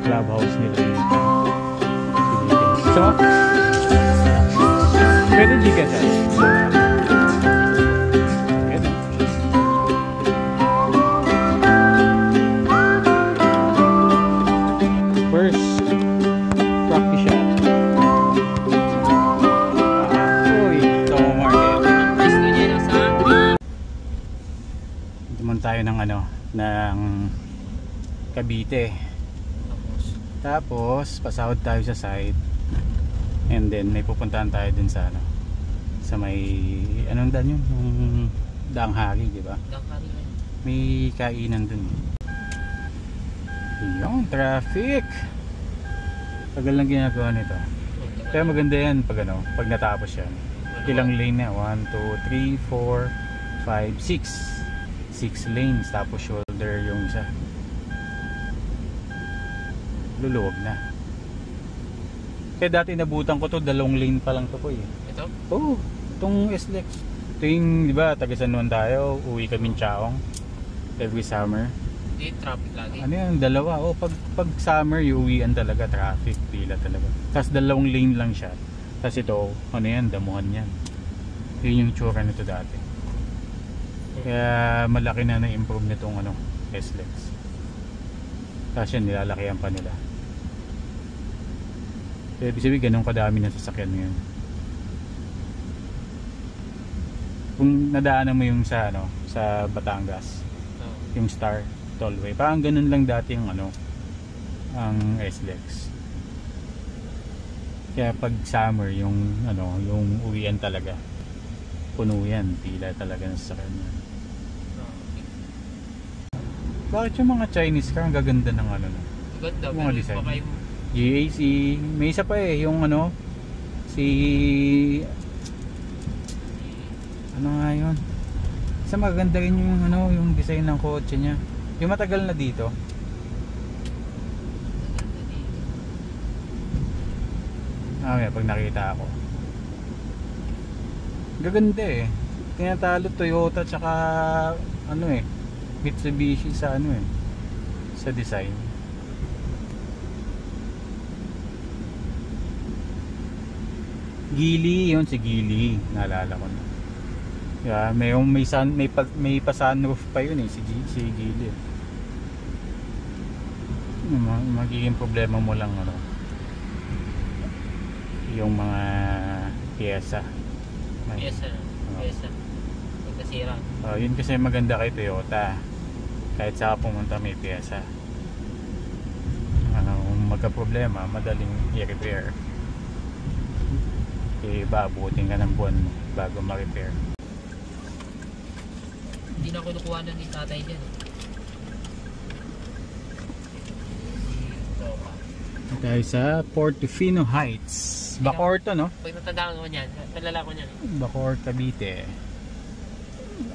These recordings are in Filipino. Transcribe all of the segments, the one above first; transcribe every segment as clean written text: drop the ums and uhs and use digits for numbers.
clubhouse nila dito. So, pwede Gcash yan. First practice shot. Uy, ito market. Duman tayo ng ano, ng Cavite. Tapos pasahod tayo sa site. And then may pupuntahan tayo dun sa ano, sa may anong daan yun? Yung Daang Hari, di ba? Daang Hari. May kainan dun. Yung traffic. Tagal lang ginagawa nito. Kaya maganda yan pag ano, pag natapos yan. Ilang lane na? 1, 2, 3, 4, 5, 6 lanes. Tapos shoulder yung isa. Luluwag na. Kaya dati nabutan ko to, 2 lane pa lang to po eh. Ito? Oo, itong SLEX. Ito yung, di ba, taga San Juan tayo, uwi kami Chaong every summer. Hindi, traffic lagi. Ano yan, 2. Oh, pag summer, uwian talaga, traffic, pila talaga. Tapos 2 lane lang siya. Tapos ito, ano yan, damuhan yan. Yun yung tsura nito dati. Kaya malaki na na-improve nitong ano, SLEX. Tapos yan, nilalakihan pa nila. Kaya ibig sabihin, ganun kadami ng sasakyan ngayon. Kung nadaanan mo yung sa ano, sa Batangas, yung Star Tollway, parang ganun lang dati yung ano, ang SLEX. Kaya pag summer, yung ano, yung uwian talaga, puno yan, pila talaga ng sasakyan yan. Bakit yung mga Chinese car ang gaganda ng ano na? Ganda, mga pero design. baka yung GAC, may isa pa eh, yung ano, si ano nga yun, isa maganda rin yung ano, yung design ng kotse niya, yung matagal na dito. May pag nakita ako, gaganda eh, tinatalo Toyota tsaka ano eh, Mitsubishi sa ano eh, sa design. Geely, yun si Geely, naalala ko na. Yeah, may pa sunroof pa yun eh, si Geely. Magiging problema mo lang ano, yung mga pyesa. Pyesa. Pagkasira. Yun kasi maganda kay Toyota. Kahit saan pumunta may pyesa. Magka-problema, madaling i-repair. Babutin ka ng buwan mo bago ma-repair. Hindi na kinukuha ng tatay dyan. Tayo sa Portofino Heights, Bacoor to, no? Pag natandaan ko niyan, nalala ko niyan. Bacoor, Cavite.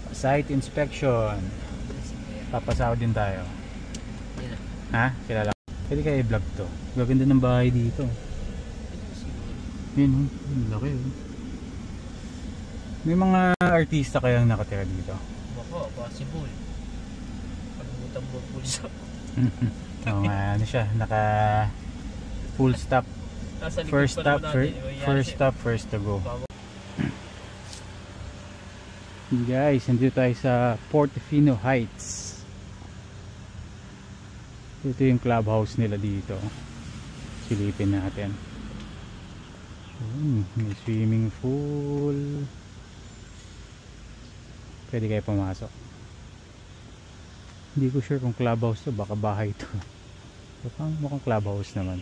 Site inspection. Papasahod din tayo. Yan na. Ha? Kilala ko. Pwede kayo i-vlog to. Gaganda ng bahay dito. Yun, laki oh. May mga artista kayang nakatira dito. Bako, possible. Pagbutan mo pulsa. Ano siya, naka full stop. First stop, first to go. Guys, nandito tayo sa Portofino Heights. Ito yung clubhouse nila dito. Silipin natin. May swimming pool. Pwede kayo pumasok. Hindi ko sure kung clubhouse to, baka bahay to. Mukhang clubhouse naman.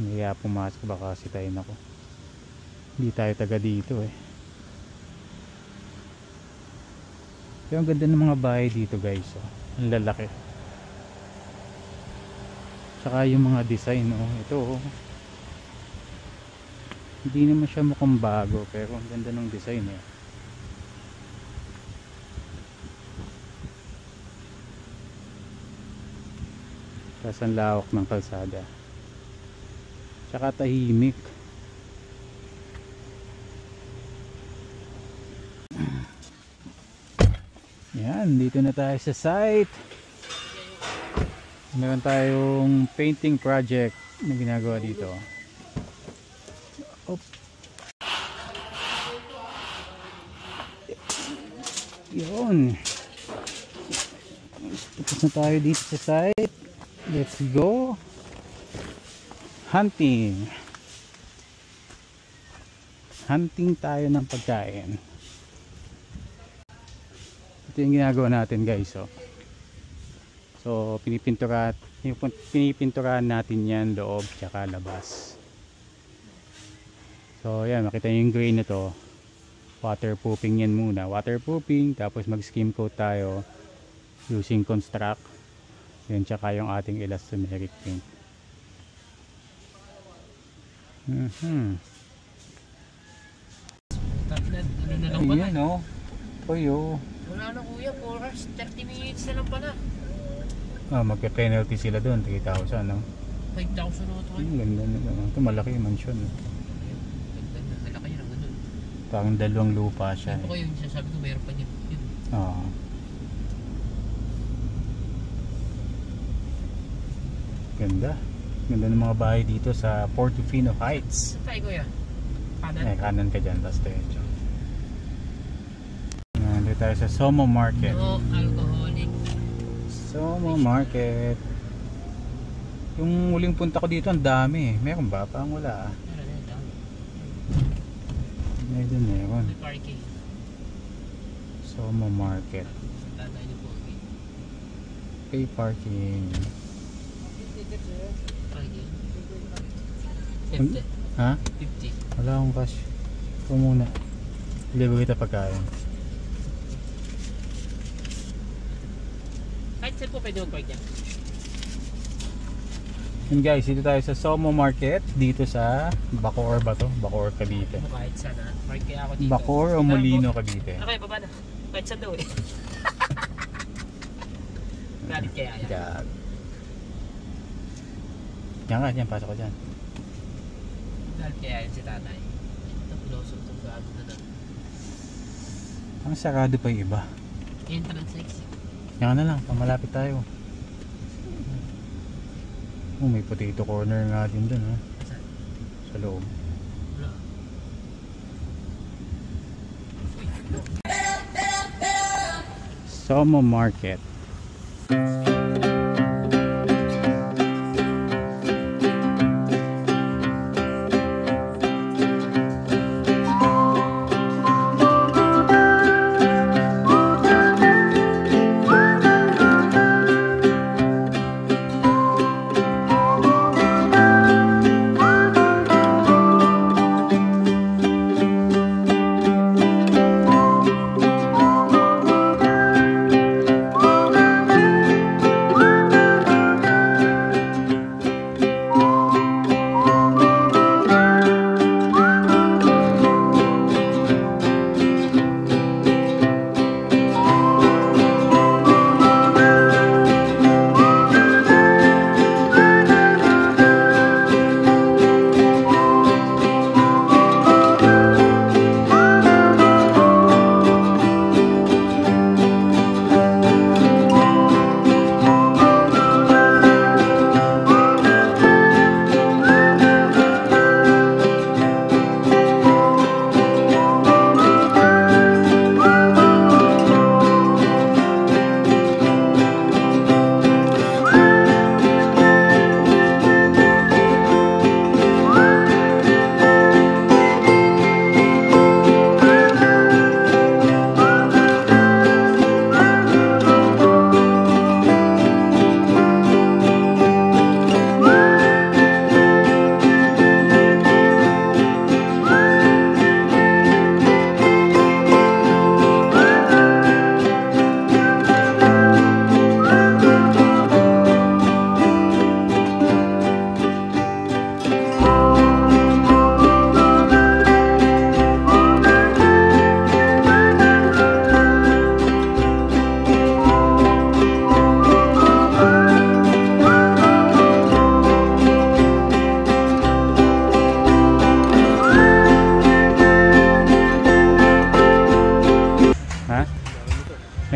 Hindi kaya pumasok, baka sitayin ako. Hindi tayo taga dito eh. Pero ang ganda ng mga bahay dito guys, oh. Ang lalaki. Saka yung mga design, oh, ito oh. Hindi naman siya mukhang bago, pero ang ganda ng design eh. Tapos ang lawak ng kalsada. Tsaka tahimik. Ayan, dito na tayo sa site. Meron tayong painting project na ginagawa dito. Op. Yun. Tapos na tayo dito sa site. Let's go hunting. Hunting tayo ng pagkain. Ito yung ginagawa natin, guys. So pinipinturahan natin yan loob tsaka labas. So yan, makita nyo yung grain na to. Waterproofing yan muna. Waterproofing, tapos mag skim coat tayo using Construct. Yan, tsaka yung ating elastomeric paint. Ayan o. Oyo. Wala na kuya, 4 hours, 30 minutes na lang pala. Magpe-penalty sila doon, 3,000 no? 5,000 na ito. Ganda na. Ito malaki yung mansion. Ganda na, malaki yun ang ganun. Parang dalawang lupa siya. Ito kayo yung sasabi ko, mayroon pa niya. Oo. Ganda. Ganda ng mga bahay dito sa Portofino Heights. Saan tayo kuya? Kanan? Kanan ka dyan, tapos derecho. Nandito tayo sa Somo Market. No alcoholic. Somo Market. Yung huling punta ko dito, ang dami. Meron ba? Parang wala. Meron. May parking. Somo Market. Tatay niyo po. Pay parking. Parking. 50. Ha? 50. Wala akong cash. Ito muna. Libo kita pagkain. Kahit saan po pwede mag-park yan? Yun guys, dito tayo sa Somo Market. Dito sa Bacoor ba to? Bacoor, Cavite. Kahit saan na. Park kaya ako dito. Bacoor o Molino, Cavite? Okay, baba na. Kahit saan daw eh. Galit kaya yan. Gag. Yan ka, dyan. Pasok ko dyan. Galit kaya yan si tatay. Ito, pinosok itong gago na na. Ang sarado pa yung iba. Entrance exit. Yan na lang, pamalapit tayo. Oh, may potato corner nga din dun, ha? Saan? Sa loob. Wala. Somo Market.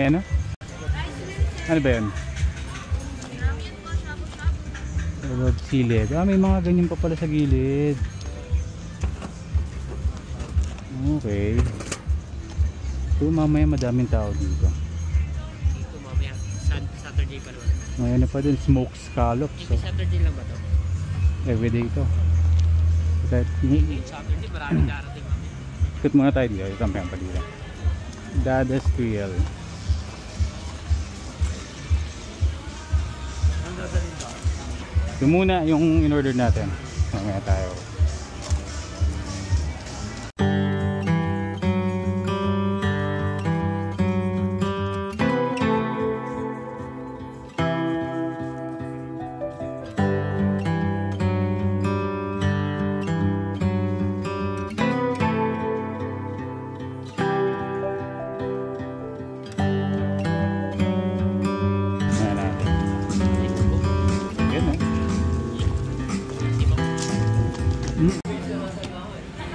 May ano? Ano ba yan? Silid. Ah, may mga ganyan pa pala sa gilid. Okay. So mamaya madaming tao dito. Dito mamaya. Saturday pa naman. Ngayon na pa din, smoked scallops. So, Saturday lang ba to? everyday ito. Saturday maraming darating mamaya. Ikot muna tayo dito. Ito ang dito. Dada's Grill. Ito muna yung in-order natin. Mamaya tayo.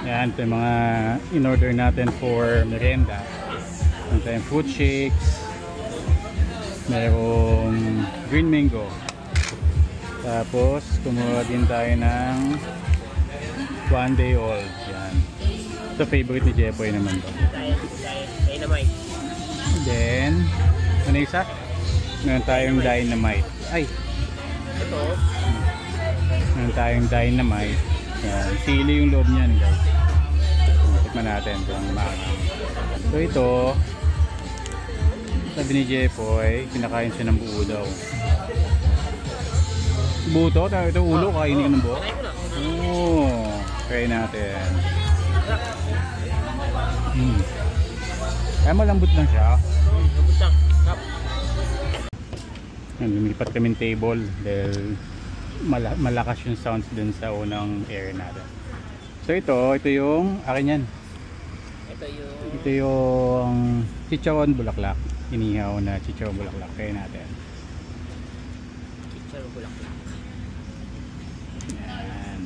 Yan, ito yung mga in-order natin for merienda. Meron tayong fruit shakes, merong green mango, tapos kumuha din tayo ng one day old. Yan, ito favorite ni Jepoy naman to. Dynamite. Then ano isa? Meron tayong dynamite. Ay, Ito. meron tayong dynamite. Yan, sili yung loob niyan, guys. Tikman natin kung maangang. So ito, sabi ni Jepoy, kinakain siya ng buo daw. Buo to? Ito ulo, kainin ka ng buo? Oo, try natin. Kaya malambot lang siya. Lambot lang. Kap. Lumipat kaming table dahil malakas yung sounds dun sa unang air natin. So ito yung akin yan. Ito yung chicharon bulaklak. Inihaw na chicharon bulaklak. Kaya natin. Chicharon bulaklak. Yan.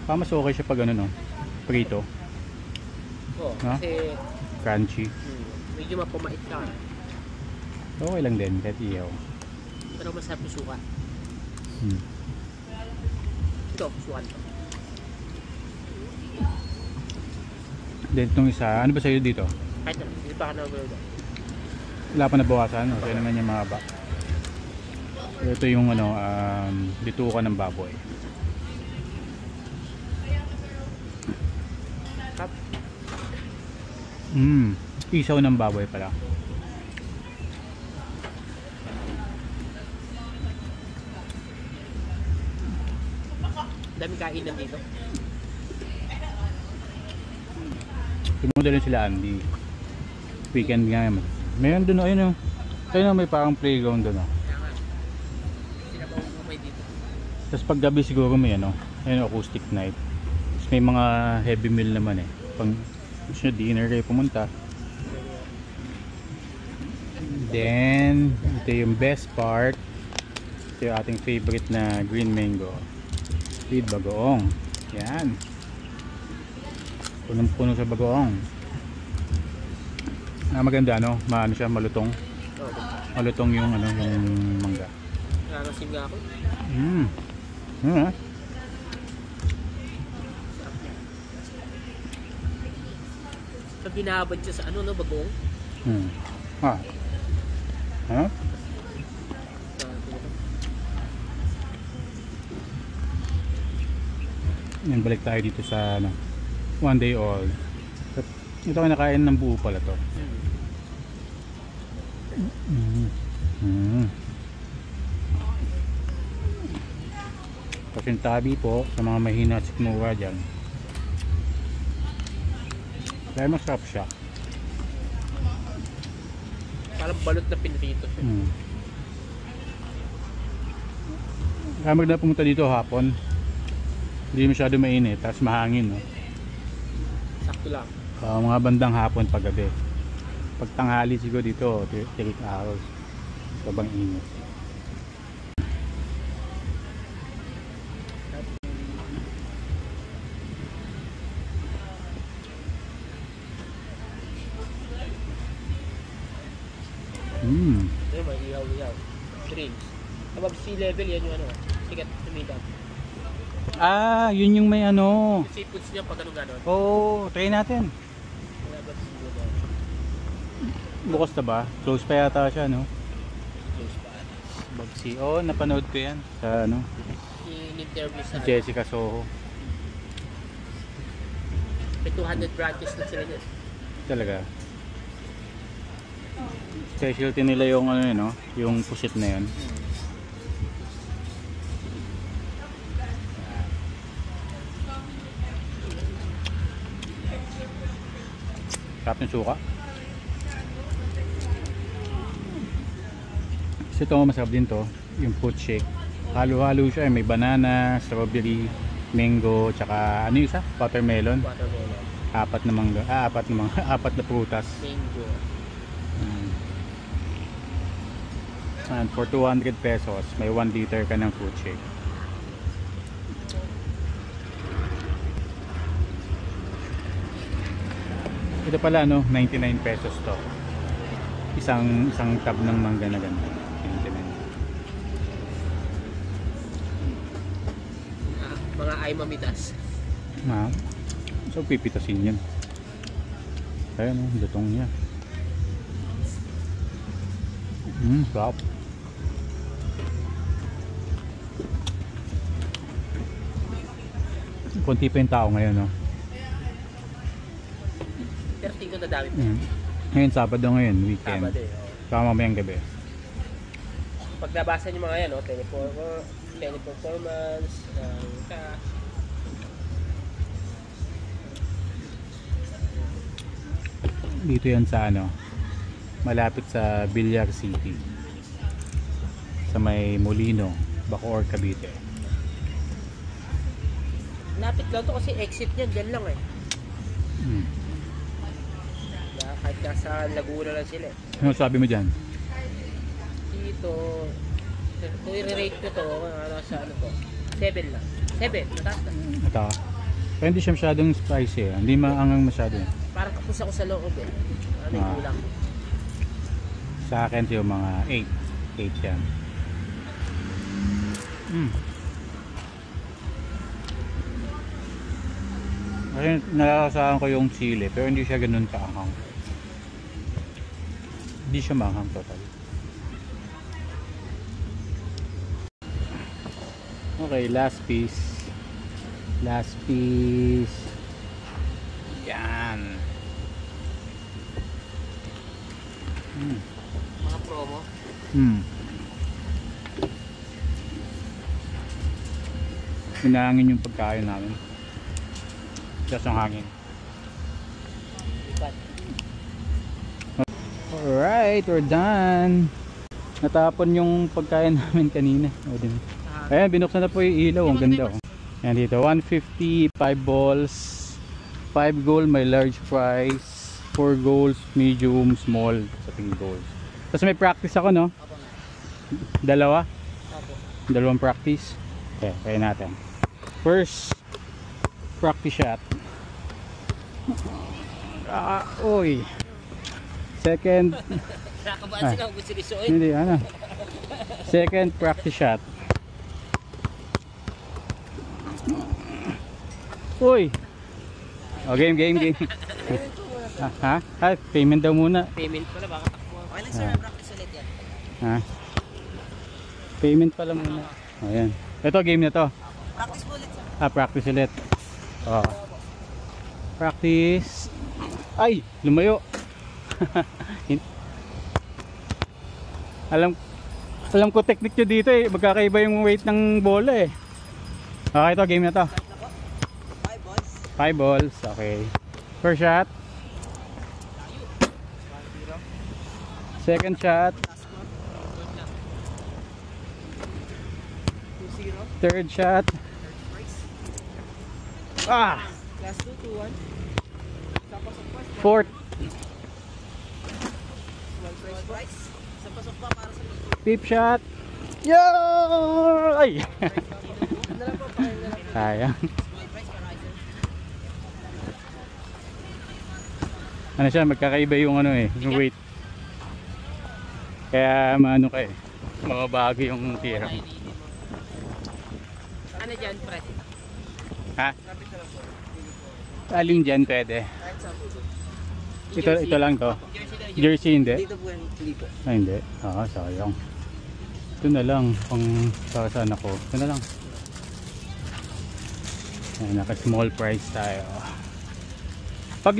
Mas okay siya pag ano, no? Prito. Oo, no? kasi Crunchy. medyo mapumait ka. Okay lang din kahit ihaw. Pero masarap yung suka. Ito, sukan to. Then itong isa, ano ba sa'yo dito? Kahit na, hindi pa ka na magulog. Wala pa nabawasan, okay naman yung mahaba. Ito yung ano, bituka ng baboy. Kap. Isaw ng baboy pala. Dami kainan dito. Tumudalin sila Andy. Weekend nga naman. Mayroon doon, ayun o. Ayun o, may parang playground doon o. Kaya nga. Sila pa umumay dito. Tapos pag gabi siguro may ano, ayun acoustic night. Tapos may mga heavy meal naman eh. Pang gusto nyo dinner kayo pumunta. Then, ito yung best part. Ito yung ating favorite na green mango with bagoong. Yan. Punong-puno sa bagoong. Maganda no, maano siya, malutong. Malutong yung ano, yung mangga. Nangasim nga ako. Pag binabad siya sa ano no, bagoong. Yan, balik tayo dito sa ano, one day old. Ito kinakain ng buo pala to. Pasintabi po sa mga mahina at sikmura dyan. Dahil masarap siya. Parang balot na pinrito siya. Kaya maganda pumunta dito hapon. Hindi masyado mainit, tapos mahangin, no? Sakto lang. Mga bandang hapon paggabi. Pag tanghali siguro dito, tirik araw. Sobrang init. Ayun, may ihaw-ihaw. Drinks. Above sea level, yan yung ano, sikat tumita. Ah, yun yung may ano. Yung seafoods niya pag gano'n. Oo, try natin. Above sea level. Bukas na ba? Close pa yata siya, no? Close pa. Bagsi. Oo, napanood ko yan. Sa ano? In-interview sa Jessica Soho. may 200 branches na sila dyan. Talaga. Specialty nila yung ano yun, no? Yung pusit na yun. Sarap ng suka. Kasi ito masarap din to, yung fruit shake. Halo-halo siya, may banana, strawberry, mango, tsaka ano yung isa? Watermelon. Watermelon. Apat na mangga, apat na prutas. Mango. And for 200 pesos, may 1 liter ka ng fruit shake. Ito pala no, 99 pesos to. Isang tab ng mangga na ganito. 99. Mga ay mamitas. So pipitasin yan. Ayan o, lutong niya. Sarap. Kunti pa yung tao ngayon, no? Pero tingin ko na dami pa. Ngayon, Sabado ngayon, weekend. Sabado eh. Saka mamayang gabi. Pag nabasa nyo mga yan, no? Teleperformance, dito yan sa ano, malapit sa Villar City, sa may Molino, Bacoor, Cavite. Lapit lang to kasi exit niyan, dyan lang eh. Kahit nasa Laguna lang sila eh. Ano sabi mo dyan? Dito, kung i-rate ko to, nasa ano to, 7 lang. 7, mataas na. Ito. Pero hindi siya masyadong spicy eh. Hindi maangang masyado eh. Parang kapos ako sa loob eh. May kulang. Sa akin yung mga 8. 8 yan. Kasi nalakasahan ko yung chili pero hindi siya ganun kaanghang. Hindi siya maanghang total. Okay, last piece. Last piece. Yan. Mga promo. Hinahangin yung pagkain namin. Just ang hangin. Alright, we're done. Natapon yung pagkain namin kanina. O, din. Ayan, binuksan na po yung ilaw. Ang ganda. Ayan dito, 150, 5 balls, 5 gold, may large fries, 4 goals, medium, small, sa 3 goals. Tapos may practice ako, no? Dalawa? Dalawang practice. Okay, kaya natin. First, practice shot. Oy. Second. Nakakabahan sila kung gusto lisuin. Hindi, ano. Second, practice shot. Uy. Oh, game. Ha? Payment daw muna. Payment pala, baka takbo. Okay lang sir, practice ulit yan. Ha? Payment pala muna. Ayan. Ito, game na to. Practice ulit sir. Practice ulit. Oh. Practice. Ay, lumayo. Alam ko technique nyo dito eh. Magkakaiba yung weight ng bola eh. Okay, ito, game na to. 5 balls, okay. First shot. Second shot. Third shot. Fourth. Fifth shot. Yo! Ay! Sayang. Ano siya, magkakaiba yung ano eh, yung weight. Kaya maano ka eh. Mababago yung tira. Ano dyan, pre? Ha? Alin dyan pwede? Ito lang to. Jersey hindi? Dito po yan, dito. Ah, hindi. Ah, sayang. Ito na lang pang para saan ako. Ito na lang. Ay, naka small price tayo. Pag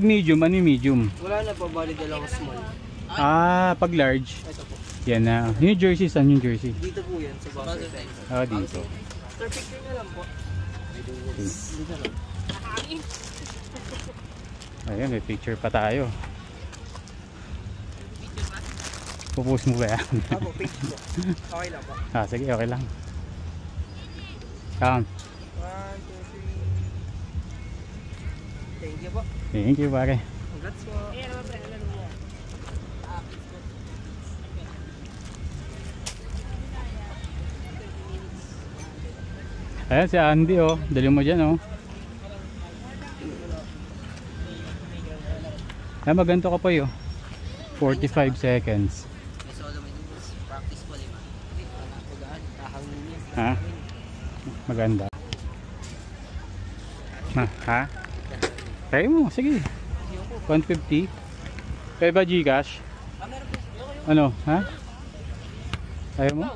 medium, ano yung medium? Wala na po, bali dalawang small. Ah, pag large. Ito po. Yan na. Yung jersey, saan yung jersey? Dito po yan, sa buzzer time. Ah, dito. Sir, picture na lang po. Okay. Dito lang. Ayun, may picture pa tayo. Pupost mo ba yan? Apo, page po. Okay lang po. Ah, sige, okay lang. Count. 1, 2, 3. Thank you po. Thank you, pare. Congrats po. Eh, ano ba pre? Ano mo? Ayan si Andy oh. Dali mo dyan oh. Ayan, maganto ka pa yun. 45 seconds. May solo, may dudes. Practice po, diba? Wala po gaan. Kahangin niya. Ha? Maganda. Ha? Kaya mo, sige. 150. Kaya ba Gcash? Ano? Ha? Ayaw mo?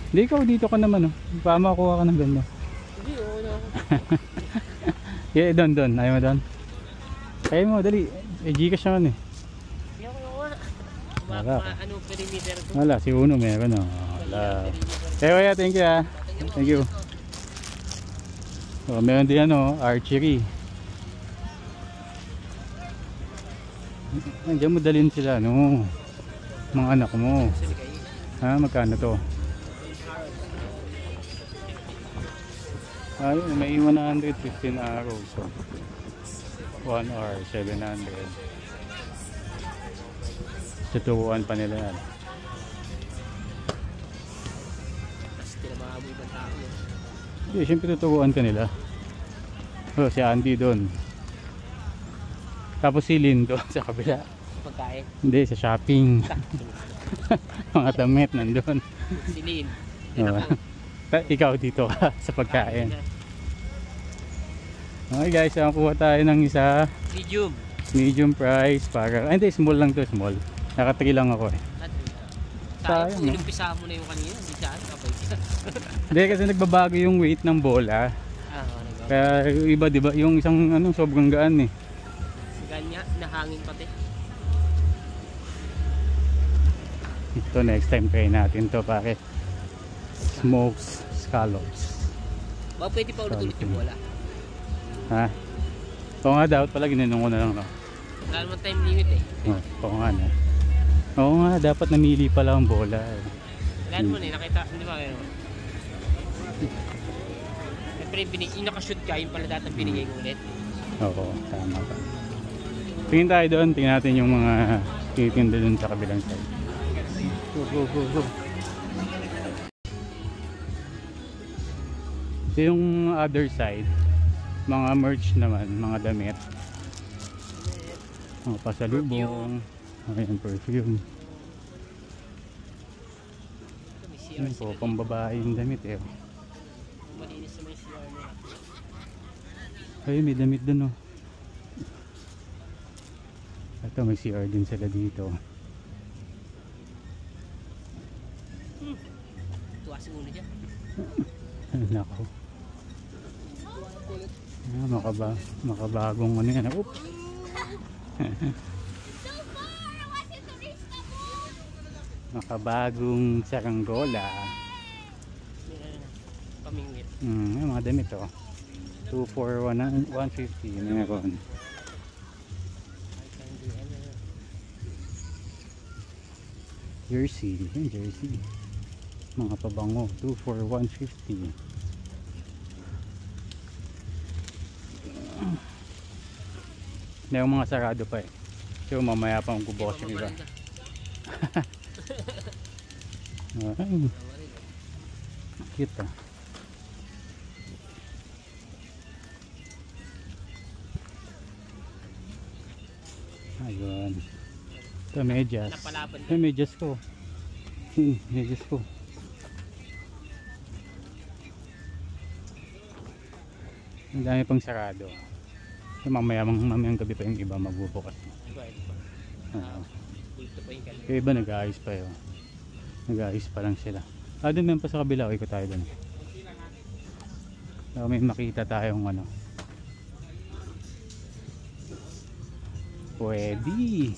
Hindi, ikaw dito ka naman oh. Pamakuha ka ng ganda. Hindi, oo na ako. Yeah, doon. Ayaw mo doon? Kaya mo, dali. Eh, Gcash naman eh. Hindi ako nakuha. Wala. Ano perimeter ko? Wala, si Uno meron oh. Wala. Kaya thank you ah. Thank you. Oh, meron din ano, archery. Diyan mo dalhin sila, no? Mga anak mo. Ha, magkano to? Ay, may 115 arrows. So 1 hour, 700. Tuturuan pa nila yan. Tapos tinamahaboy ba tao yun? Hindi, siyempre tuturuan ka nila. Oh, si Andy doon. Tapos si Lynn doon sa kabila. Pagkain. Hindi, sa shopping. Mga damit nandun. Silin. Oh. Ikaw dito ka sa pagkain. Okay guys, kuha tayo ng isa. Medium. Medium price para... Ay, hindi, small lang to, small. Naka 3 lang ako eh. Sayang Sayang, po, no? inumpisa mo na yung kanina. Hindi saan, kapay ka. Hindi, kasi nagbabago yung weight ng bola. Kaya iba, diba? Yung isang ano, sobrang gaan eh. Ganya, nahangin pati. Ito, next time try natin to, pare. Smokes scallops. Ba, pwede pa ulit-ulit yung bola. Ha? Oo nga, dapat pala ginanong ko na lang, no? Wala naman time limit eh. Oo nga, no? Oo nga, dapat namili pala ang bola. Wala naman eh, nakita, hindi ba kayo? Siyempre, yung nakashoot ka, yung pala datang binigay ko ulit. Oo, tama ka. Tingin tayo doon, tingnan natin yung mga titinda doon sa kabilang side. Go. Ito yung other side, mga merch naman, mga damit. Mga pasalubong. Ayan, perfume. Ayan po, pambabae yung damit eh. Malinis naman yung CR nila. Ayun, may damit dun oh. Ito, may CR din sila dito. Tuwa siguro dyan. Nako. Makabagong ano yan. Oops. Makabagong saranggola. Pamingwit. Yung mga damit oh. 2 for 150 meron. Jersey, jersey. Mga pabango, 2 for 150. Na yung mga sarado pa eh. So mamaya pa magbubukas yung iba. Ay, cute ah. Ayun. Ito medyas. Napalaban Ito medyas ko. Diyos ko. Ang dami pang sarado. So, mamayang gabi pa yung iba magbubukas. Yung iba nag-aayos pa yun. Nag-aayos pa lang sila. Doon meron pa sa kabila. Ikot tayo doon. So, may makita tayong ano. Pwede.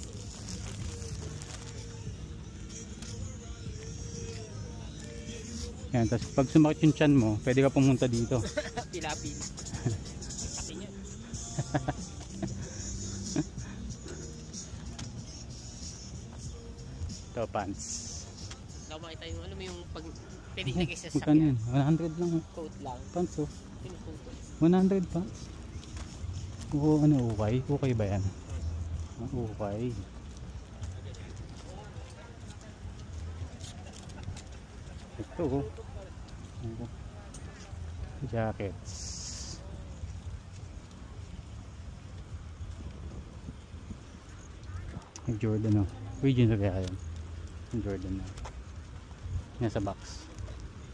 Yan, tapos pag sumakit yung tiyan mo, pwede ka pumunta dito. Pilapil. Akin yan. Ito, pants. Wala makita yung ano mo yung pag pwede na sa Magkano sakyan. yan? 100 lang. Coat lang. Pants oh. Yung coat. 100 pants. Oo, ano, ukay? Ukay ba yan? Ukay. Ito oh. Jackets. Yung Jordan oh. Original kaya yun. Yung Jordan na. Nasa box.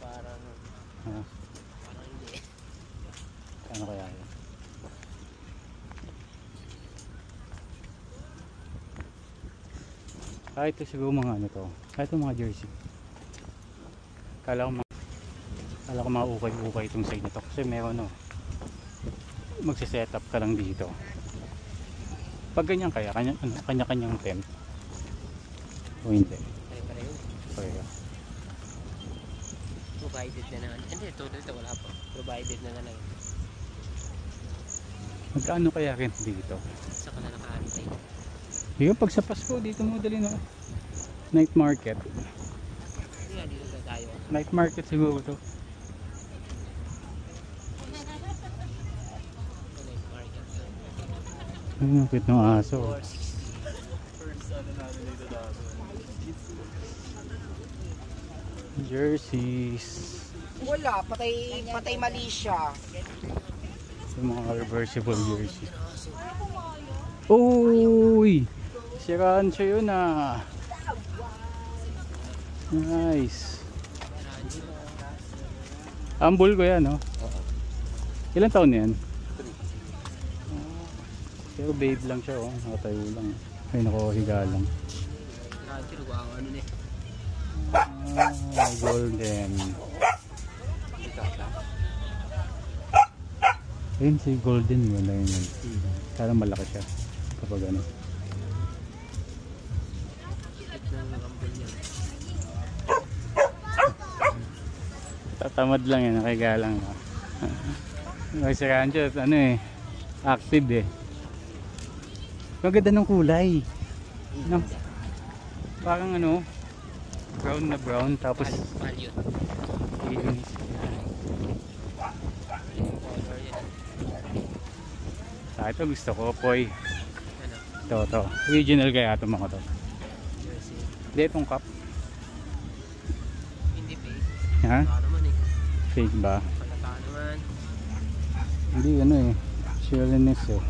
Parang hindi. Ano kaya yun? Kahit ito siguro mga ano to. Kahit ito mga jersey. Kala ko mga ukay-ukay itong side na to. Kasi meron no. Magsiset up ka lang dito. Pag ganyan kaya, kanya-kanyang temp. O hindi. Pareho. Provided na naman. Hindi, ito wala pa. Provided na lang. Magkano kaya rin dito? Sa ka na nakaantay. Yung pag sa Pasko, dito mo dali no. Night market. Hindi nga, dito na tayo. Night market siguro to. Night market. Ang cute ng aso. First ano natin dito dati. Jerseys. Wala, patay mali siya. Yung mga reversible jersey. Uy! Siraan siya yun ah. Nice. Ambul ko yan no? Ilan taon na yan? 3. Pero babe lang siya oh. Nakatayo lang. Ay nako, higa lang. Golden. Ayun si golden yun. Parang malaki siya. Kapag ano. Tatamad lang yan. Nakiga lang. Si Rancho, ano eh. Active eh. Maganda ng kulay. No? Parang ano. Brown na brown. Tapos Value. Ito gusto ko. Poy. Ano? Ito. Original kaya ito mga to. Jersey. Hindi itong cup. Hindi fake. Ha? Baka naman eh. Fake ba? Palata naman. Hindi ano eh. Shieldness eh.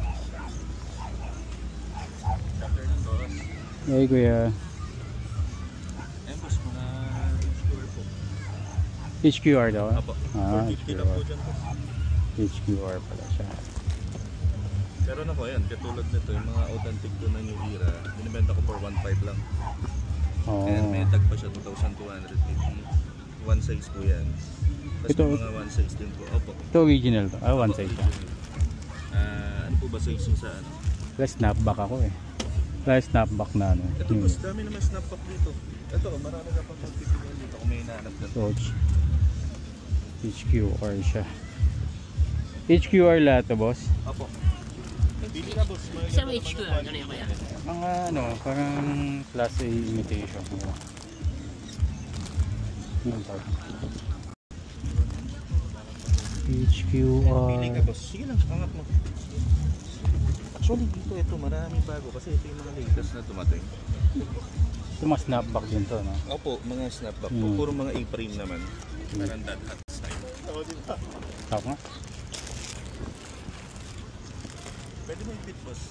Ay kuya. Ayun boss, mga HQR po. HQR daw? Apo. Ah, 450 lang po dyan po. HQR pala siya. Pero na po, ayan, katulad nito, yung mga authentic to na New Era, binibenta ko for 1.5 lang. Oo. And may tag pa siya, 2,250. One size po yan. Tapos Ito- may mga one size din po. Opo. Ito original to. Ah, one size siya. Ano po ba size yung sa ano? Plus snapback ako eh. Plus snapback na ano. Ito boss, dami naman snapback dito. Ito, marami ka pang magpipilihan dito kung may hinahanap na to. So, HQR siya. HQR lahat to boss? Opo. Pili na boss. Isa mo HQR. Ano yung kaya? Mga ano, parang class A imitation. Ano ba? HQR. Pili ka boss. Sige lang, angat mo. Actually dito, ito maraming bago kasi ito yung mga latest na dumating. Ito mga snapback din to, no? Opo, mga snapback po. Puro mga A-frame naman. Parang that hot style. Oo, di ba? Tama nga. Pwede mo i-fit boss.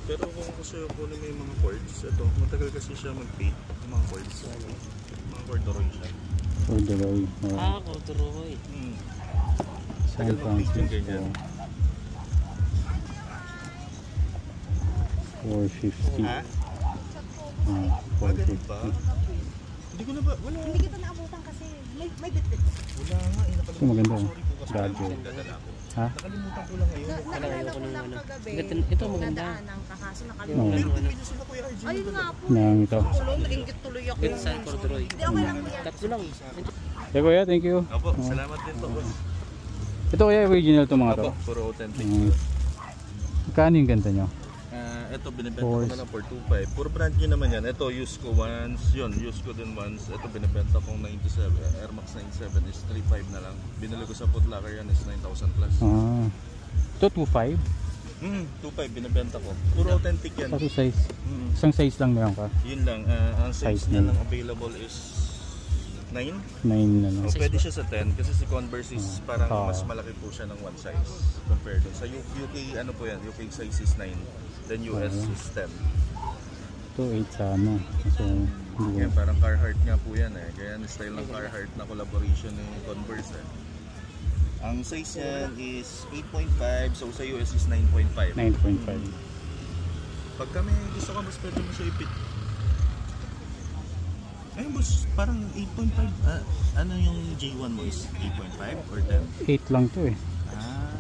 Pero kung gusto yung kunin mo yung mga cords, ito, matagal kasi siya mag-paint. Yung mga cords. Mga corduroy siya. Corduroy. Corduroy. Tagal mag-paint yung ganyan. 450. Ha? Ah, Ganun ba? Hindi ko na ba? Wala. Hindi kita naabutan kasi may bit-bit. Wala nga. Ito maganda. Sorry po kasi Gadget. nagdadala ko. Ha? Nakalimutan ko lang ngayon. Naalala ko lang kagabi. Ito maganda. Nadaanan ka kaso Oo. nakalimutan. Pero bibili sila Kuya RJ. Ayun nga po. Nang ito. Tulong, nainggit tuloy ako. Ito sa corduroy. Hindi, okay lang po yan. Tatlo lang. Yeah, kuya, thank you. Opo, salamat din po. Ito kuya, original to mga to. Opo, puro authentic. Magkano yung ganda nyo? Ito binibenta ko na lang for 2.5. Puro brand new naman yan. Ito use ko once, yun use ko din once. Ito binibenta kong 97, Air Max 97 is 3.5 na lang. Binili ko sa Foot Locker yan is 9,000 plus. Ito 2.5? 2.5 binibenta ko. Puro authentic yan. Ito size? Isang size lang meron ka? Yun lang, ang size na lang available is 9. 9 na lang. O, pwede siya sa 10 kasi si Converse is parang mas malaki po siya ng one size compared to sa UK. Ano po yan, UK size is 9, then US is 10. Ito 8 sana. So, hindi Yan, parang Carhartt nga po yan eh. Kaya yung style ng Carhartt na collaboration ng Converse eh. Ang size yan is 8.5, so sa US is 9.5. 9.5. Pag kami gusto ka, mas pwede mo siya ipit. Ayun boss, parang 8.5. Ano yung J1 mo is 8.5 or 10? 8 lang to eh.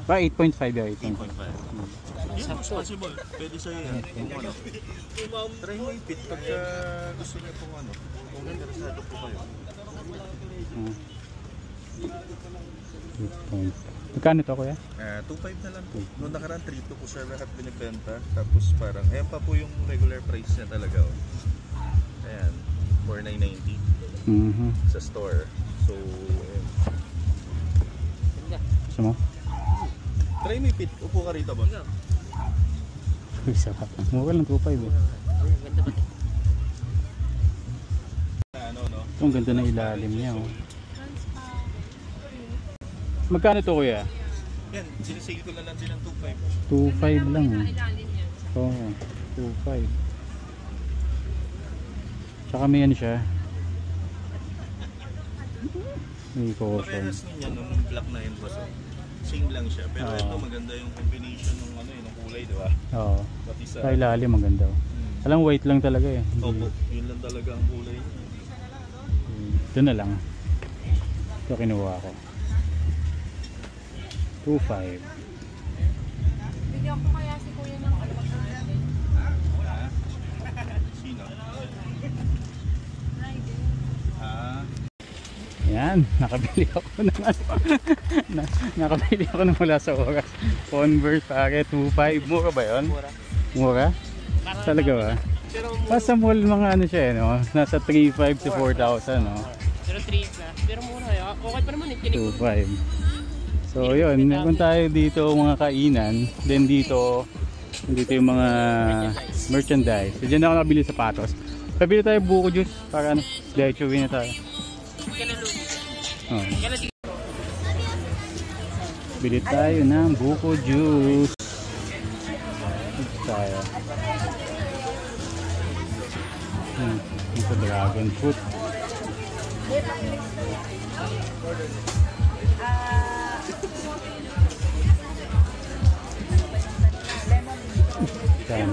8.5 ya, 8.5. 8.5. Yan boss, possible. Pwede sa'yo yan. Kung ano. Try mo ipit pagka gusto niyo kung ano. Kung interesado po kayo. 8.5. Magkano to kuya? 2.5 na lang po. Noong nakaraan 3.2 po siya lahat binibenta. Tapos parang, ayan pa po yung regular price niya talaga. Oh. Ayan, 4,990 sa store. So, ayan. Gusto mo? Try mo ipit. Upo ka rito, boss. Isa ka. Mukha lang 2.5 eh. Ano, no? Ito ang ganda ng ilalim niya oh. Magkano to kuya? Yan, sinisale ko na lang din ng 2.5 2.5. lang oh. Oo, 2.5. Tsaka may ano siya. May caution. Parehas niya nung black na yun, boss. Same lang siya. Pero ito maganda yung combination ng ano ng kulay, di ba? Oo. Pati sa Sa ilalim maganda oh. Alam white lang talaga eh. Opo, yun lang talaga ang kulay. Ito na lang. Ito kinuha ko. 2.5. Bigyan ko kaya si kuya ng Sino? Yan, nakabili ako ng ano. Nakabili ako ng mula sa oras. Converse pare 2.5. Mura ba 'yon? Mura. Talaga ba? Sa mall mga ano siya eh, no? Nasa 3.5 to 4,000 no? Pero 3 na. Pero muna yun. Okay pa naman eh. 2.5. So yun, meron tayo dito mga kainan. Then dito yung mga merchandise. So dyan ako nakabili sapatos. Pabili tayo buko juice para ano, diretsuhin na tayo. Oh. Bili tayo ng buko juice. Ito tayo. Ito dragon fruit. Kaya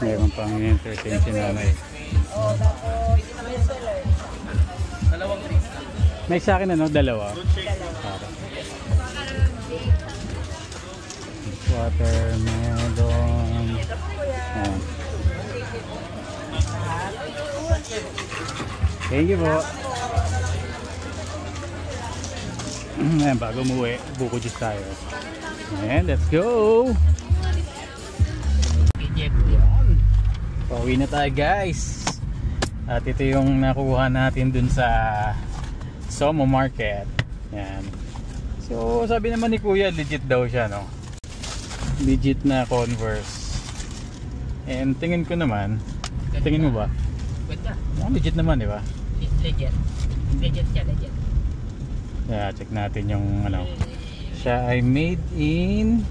meron pang entertain si nanay. Dalawang drinks. May sa akin ano, dalawa. Watermelon. Ayan. Thank you po. Ayan, bago umuwi, buko juice tayo. And let's go! Pauwi na tayo guys. At ito yung nakuha natin dun sa Somo Market. Yan. So sabi naman ni Kuya legit daw siya no. Legit na Converse. And tingin ko naman, tingin mo ba? Legit naman di ba? Legit. Legit siya, legit. Yeah, check natin yung ano. Siya ay made in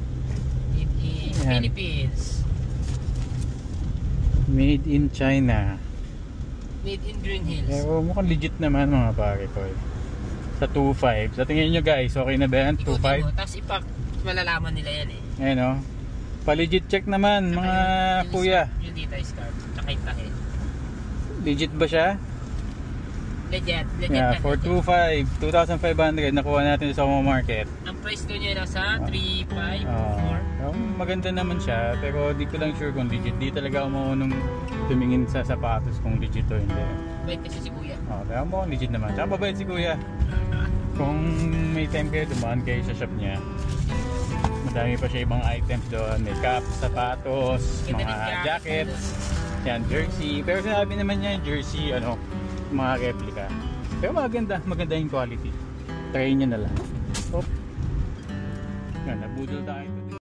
Philippines. Made in China. Made in Green Hills. Pero mukhang legit naman mga pare ko. Sa 2.5. Sa tingin nyo guys, okay na ba yan? 2.5? Tapos ipak, malalaman nila yan eh. Ayun o. Pa-legit check naman mga kuya. Yung dito is card. Tsaka yung tahe. Legit ba siya? Legit. Legit Yeah, na. for 2.5, 2,500 nakuha natin sa Somo Market. Ang price ko niya nasa 3.5, 4. Maganda naman siya, pero di ko lang sure kung legit. Di talaga ako marunong tumingin sa sapatos kung legit o hindi. Wait kasi si kuya. Pero mukhang legit naman. Tsaka mabait si kuya. Kung may time kayo, dumaan kayo sa shop niya. Madami pa siya ibang items doon. May cap, sapatos, mga jackets, yan, jersey. Pero sinabi naman niya yung jersey, mga replica. Pero maganda yung quality. Try nyo na lang. Yan, nabudol tayo.